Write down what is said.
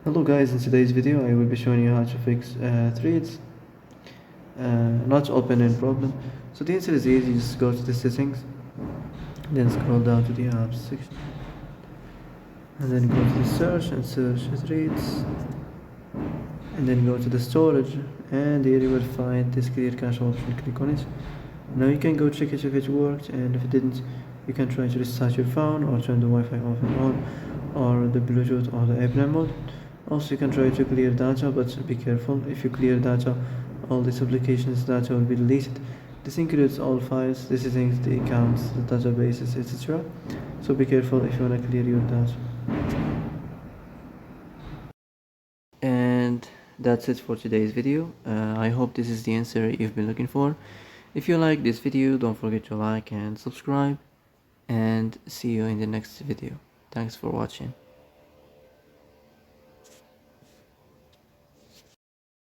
Hello guys, in today's video I will be showing you how to fix threads not open in problem. So the answer is easy. Just go to the settings, then scroll down to the apps section, and then go to the search and search threads, and then go to the storage, and here you will find this clear cache option. Click on it. Now you can go check it if it worked, and if it didn't, you can try to restart your phone or turn the Wi-Fi off and on, or the Bluetooth or the airplane mode. Also, you can try to clear data, but be careful. If you clear data, all these applications data will be deleted. This includes all files, the settings, the accounts, the databases, etc. So be careful if you want to clear your data. And that's it for today's video. I hope this is the answer you've been looking for. If you like this video, don't forget to like and subscribe, and see you in the next video. Thanks for watching.